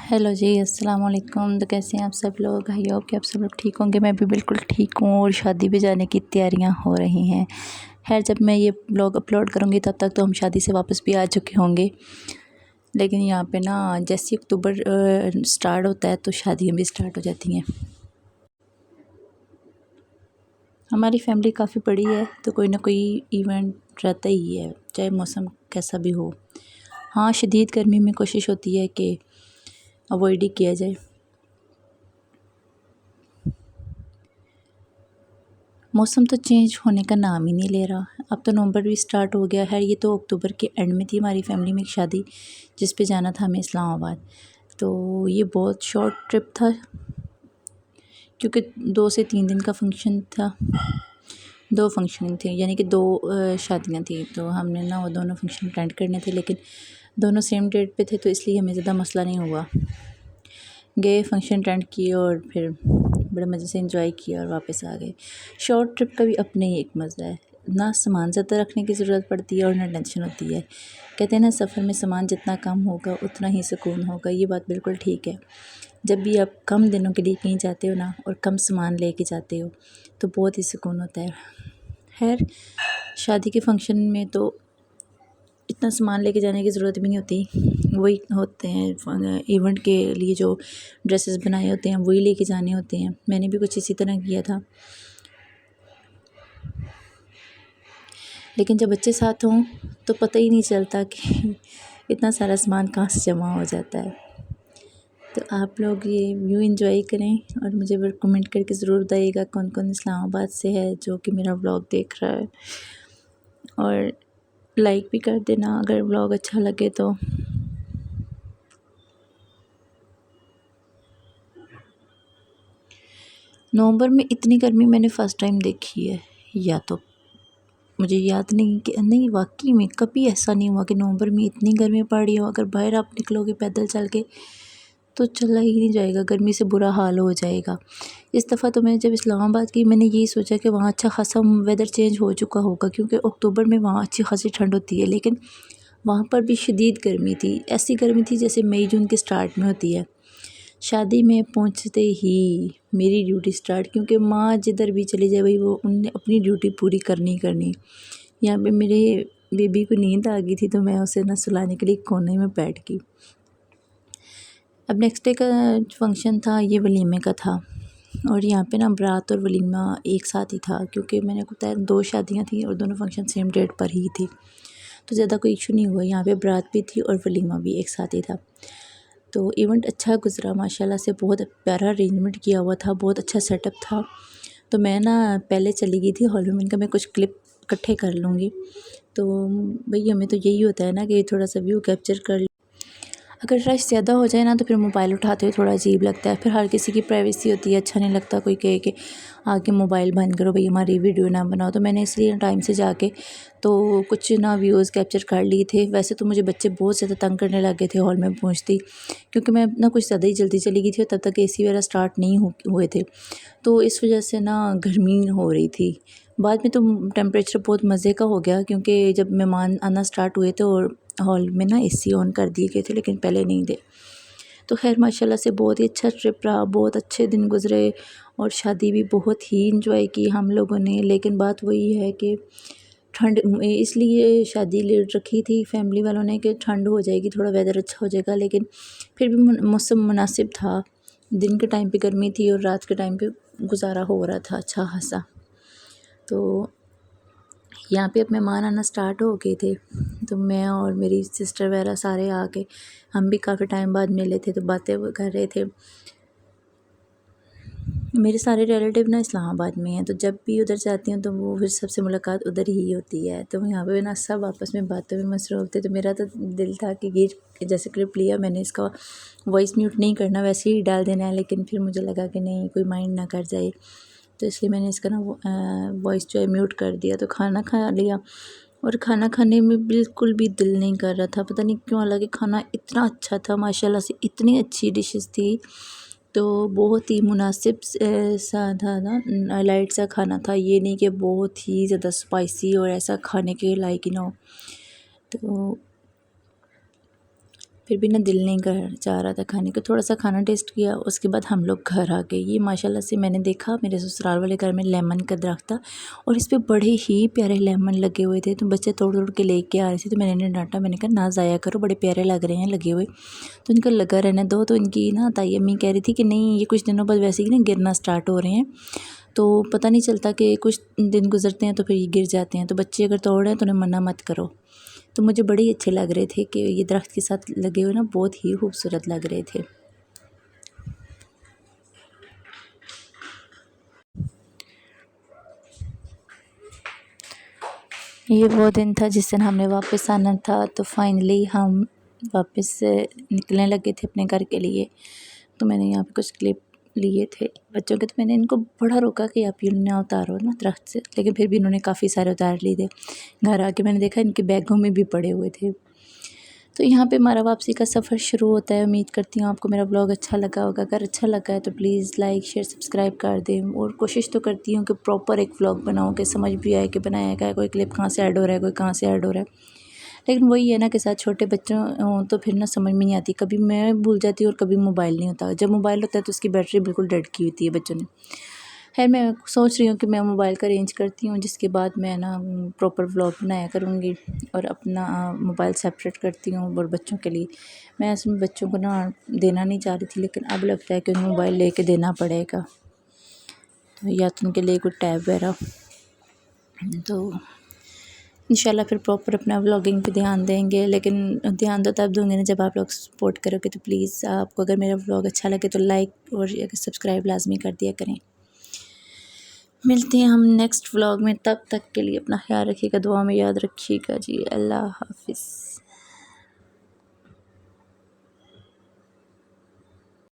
Hello जी, अस्सलाम वालेकुम। तो कैसे हैं आप सब लोग? आई होप कि आप सब लोग ठीक होंगे। मैं भी बिल्कुल ठीक हूँ और शादी पे जाने की तैयारियां हो रही हैं। खैर, जब मैं ये ब्लॉग अपलोड करूँगी तब तक तो हम शादी से वापस भी आ चुके होंगे। लेकिन यहाँ पे ना जैसे अक्टूबर स्टार्ट होता है तो शादियाँ भी स्टार्ट हो जाती हैं। हमारी फैमिली काफ़ी बड़ी है तो कोई ना कोई इवेंट रहता ही है, चाहे मौसम कैसा भी हो। हाँ, शदीद गर्मी में कोशिश होती है कि अवॉइड ही किया जाए। मौसम तो चेंज होने का नाम ही नहीं ले रहा। अब तो नवंबर भी स्टार्ट हो गया है। ये तो अक्टूबर के एंड में थी हमारी फैमिली में एक शादी, जिस पे जाना था हमें इस्लामाबाद। तो ये बहुत शॉर्ट ट्रिप था क्योंकि 2 से 3 दिन का फंक्शन था। 2 फंक्शन थे, यानी कि 2 शादियाँ थी। तो हमने ना वो दोनों फंक्शन अटेंड करने थे, लेकिन दोनों सेम डेट पे थे तो इसलिए हमें ज़्यादा मसला नहीं हुआ। गए, फंक्शन अटेंड किए और फिर बड़े मज़े से एंजॉय किया और वापस आ गए। शॉर्ट ट्रिप का भी अपने ही एक मज़ा है। ना सामान ज़्यादा रखने की ज़रूरत पड़ती है और ना टेंशन होती है। कहते हैं ना, सफ़र में सामान जितना कम होगा उतना ही सुकून होगा। ये बात बिल्कुल ठीक है। जब भी आप कम दिनों के लिए कहीं जाते हो ना और कम सामान लेके जाते हो तो बहुत ही सुकून होता है। खैर, शादी के फंक्शन में तो इतना सामान लेके जाने की ज़रूरत भी नहीं होती। वही होते हैं इवेंट के लिए जो ड्रेसेस बनाए होते हैं वही लेके जाने होते हैं। मैंने भी कुछ इसी तरह किया था। लेकिन जब बच्चे साथ हों तो पता ही नहीं चलता कि इतना सारा सामान कहाँ से जमा हो जाता है। तो आप लोग ये व्यू एंजॉय करें और मुझे कमेंट करके ज़रूर बताइएगा कौन कौन इस्लामाबाद से है जो कि मेरा व्लॉग देख रहा है, और लाइक भी कर देना अगर व्लॉग अच्छा लगे तो। नवंबर में इतनी गर्मी मैंने फ़र्स्ट टाइम देखी है। या तो मुझे याद नहीं कि नहीं, वाकई में कभी ऐसा नहीं हुआ कि नवंबर में इतनी गर्मी पड़ रही हो। अगर बाहर आप निकलोगे पैदल चल के तो चला ही नहीं जाएगा, गर्मी से बुरा हाल हो जाएगा। इस दफ़ा तो मैं जब इस्लामाबाद गई मैंने यही सोचा कि वहाँ अच्छा खासा वेदर चेंज हो चुका होगा, क्योंकि अक्टूबर में वहाँ अच्छी खासी ठंड होती है। लेकिन वहाँ पर भी शदीद गर्मी थी। ऐसी गर्मी थी जैसे मई जून के स्टार्ट में होती है। शादी में पहुंचते ही मेरी ड्यूटी स्टार्ट, क्योंकि माँ जिधर भी चली जाए भाई वो उनने अपनी ड्यूटी पूरी करनी ही करनी। यहाँ पे मेरे बेबी को नींद आ गई थी तो मैं उसे ना सुलाने के लिए कोने में बैठ गई। अब नेक्स्ट डे का फंक्शन था, ये वलीमे का था। और यहाँ पे ना बारात और वलीमा एक साथ ही था, क्योंकि मैंने को बताया 2 शादियाँ थी और दोनों फंक्शन सेम डेट पर ही थी, तो ज़्यादा कोई इशू नहीं हुआ। यहाँ पे बारात भी थी और वलीमा भी एक साथ ही था। तो इवेंट अच्छा गुज़रा माशाल्लाह से। बहुत प्यारा अरेंजमेंट किया हुआ था, बहुत अच्छा सेटअप था। तो मैं ना पहले चली गई थी हॉल में। मैंने कहा मैं कुछ क्लिप इकट्ठे कर लूँगी। तो भई हमें तो यही होता है ना कि थोड़ा सा व्यू कैप्चर कर। अगर रश ज़्यादा हो जाए ना तो फिर मोबाइल उठाते हुए थोड़ा अजीब लगता है। फिर हर किसी की प्राइवेसी होती है, अच्छा नहीं लगता कोई कहे कि आके मोबाइल बंद करो भाई, हमारी वीडियो ना बनाओ। तो मैंने इसलिए टाइम से जाके तो कुछ ना व्यूज़ कैप्चर कर लिए थे। वैसे तो मुझे बच्चे बहुत ज़्यादा तंग करने लग गए थे हॉल में पहुँचती, क्योंकि मैं ना कुछ ज़्यादा ही जल्दी चली गई थी और तब तक एसी वगैरह स्टार्ट नहीं हुए थे। तो इस वजह से ना गर्मी हो रही थी। बाद में तो टेम्परेचर बहुत मज़े का हो गया, क्योंकि जब मेहमान आना स्टार्ट हुए थे और हॉल में ना एसी ऑन कर दिए गए थे, लेकिन पहले नहीं थे। तो खैर माशाल्लाह से बहुत ही अच्छा ट्रिप रहा, बहुत अच्छे दिन गुज़रे और शादी भी बहुत ही इंजॉय की हम लोगों ने। लेकिन बात वही है कि ठंड इसलिए शादी लेट रखी थी फैमिली वालों ने कि ठंड हो जाएगी, थोड़ा वेदर अच्छा हो जाएगा। लेकिन फिर भी मौसम मुनासिब था। दिन के टाइम पे गर्मी थी और रात के टाइम पे गुजारा हो रहा था अच्छा खासा। तो यहाँ पे अब मेहमान आना स्टार्ट हो गए थे, तो मैं और मेरी सिस्टर वगैरह सारे आ गए। हम भी काफ़ी टाइम बाद मिले थे तो बातें कर रहे थे। मेरे सारे रिलेटिव ना इस्लामाबाद में हैं, तो जब भी उधर जाती हूँ तो वो फिर सबसे मुलाकात उधर ही होती है। तो यहाँ पे ना सब आपस में बातों में मसरूफ़ थे। तो मेरा तो दिल था कि ये जैसे क्लिप लिया मैंने, इसका वॉइस म्यूट नहीं करना, वैसे ही डाल देना है। लेकिन फिर मुझे लगा कि नहीं, कोई माइंड ना कर जाए, तो इसलिए मैंने इसका ना वॉइस जो है म्यूट कर दिया। तो खाना खा लिया और खाना खाने में बिल्कुल भी दिल नहीं कर रहा था, पता नहीं क्यों। हालांकि खाना इतना अच्छा था माशाल्लाह से, इतनी अच्छी डिशेस थी। तो बहुत ही मुनासिब सा था ना, लाइट सा खाना था। ये नहीं कि बहुत ही ज़्यादा स्पाइसी और ऐसा खाने के लायक ही ना हो। तो फिर भी ना दिल नहीं कर चाह रहा था खाने को। थोड़ा सा खाना टेस्ट किया, उसके बाद हम लोग घर आ गए। ये माशाल्लाह से मैंने देखा मेरे ससुराल वाले घर में लेमन का दरख्त था और इस पर बड़े ही प्यारे लेमन लगे हुए थे। तो बच्चे तोड़ तोड़ के लेके आ रहे थे, तो मैंने इन्हें डांटा, मैंने कहा ना ज़ाया करो, बड़े प्यारे लग रहे हैं लगे हुए। तो इनका लगा रहने दो। तो इनकी ना ताई अम्मी कह रही थी कि नहीं, ये कुछ दिनों बाद वैसे ही ना गिरना स्टार्ट हो रहे हैं, तो पता नहीं चलता कि कुछ दिन गुजरते हैं तो फिर ये गिर जाते हैं, तो बच्चे अगर तोड़ रहे हैं तो उन्हें मना मत करो। तो मुझे बड़े ही अच्छे लग रहे थे कि ये दरख्त के साथ लगे हुए ना बहुत ही खूबसूरत लग रहे थे। ये वो दिन था जिस दिन हमने वापस आना था। तो फाइनली हम वापस निकलने लगे थे अपने घर के लिए। तो मैंने यहाँ पे कुछ क्लिप लिए थे बच्चों के, तो मैंने इनको बड़ा रोका कि आप ये ना उतारो ना दरख्त से, लेकिन फिर भी इन्होंने काफ़ी सारे उतार लिए थे। घर आके मैंने देखा इनके बैगों में भी पड़े हुए थे। तो यहाँ पे हमारा वापसी का सफ़र शुरू होता है। उम्मीद करती हूँ आपको मेरा ब्लॉग अच्छा लगा होगा। अगर अच्छा लगा है तो प्लीज़ लाइक शेयर सब्सक्राइब कर दें। और कोशिश तो करती हूँ कि प्रॉपर एक व्लॉग बनाऊँ कि समझ भी आए कि बनाया क्या है, कोई क्लिप कहाँ से ऐड हो रहा है, कोई कहाँ से ऐड हो रहा है। लेकिन वही है ना कि साथ छोटे बच्चों हों तो फिर ना समझ में नहीं आती, कभी मैं भूल जाती हूँ और कभी मोबाइल नहीं होता। जब मोबाइल होता है तो उसकी बैटरी बिल्कुल डेड की होती है बच्चों ने। खैर मैं सोच रही हूँ कि मैं मोबाइल का अरेंज करती हूँ, जिसके बाद मैं ना प्रॉपर व्लॉग बनाया करूँगी और अपना मोबाइल सेपरेट करती हूँ। और बच्चों के लिए मैं इसमें बच्चों को ना देना नहीं चाह रही थी, लेकिन अब लगता है कि उन्हें मोबाइल लेके देना पड़ेगा। तो या तो उनके लिए कोई टैब वगैरह, तो इंशाल्लाह फिर प्रॉपर अपना व्लॉगिंग पे ध्यान देंगे। लेकिन ध्यान तो तब दूँगी ना जब आप लोग सपोर्ट करोगे। तो प्लीज़ आपको अगर मेरा व्लॉग अच्छा लगे तो लाइक और सब्सक्राइब लाजमी कर दिया करें। मिलते हैं हम नेक्स्ट व्लॉग में, तब तक के लिए अपना ख्याल रखिएगा, दुआ में याद रखिएगा जी। अल्लाह हाफ़िज़।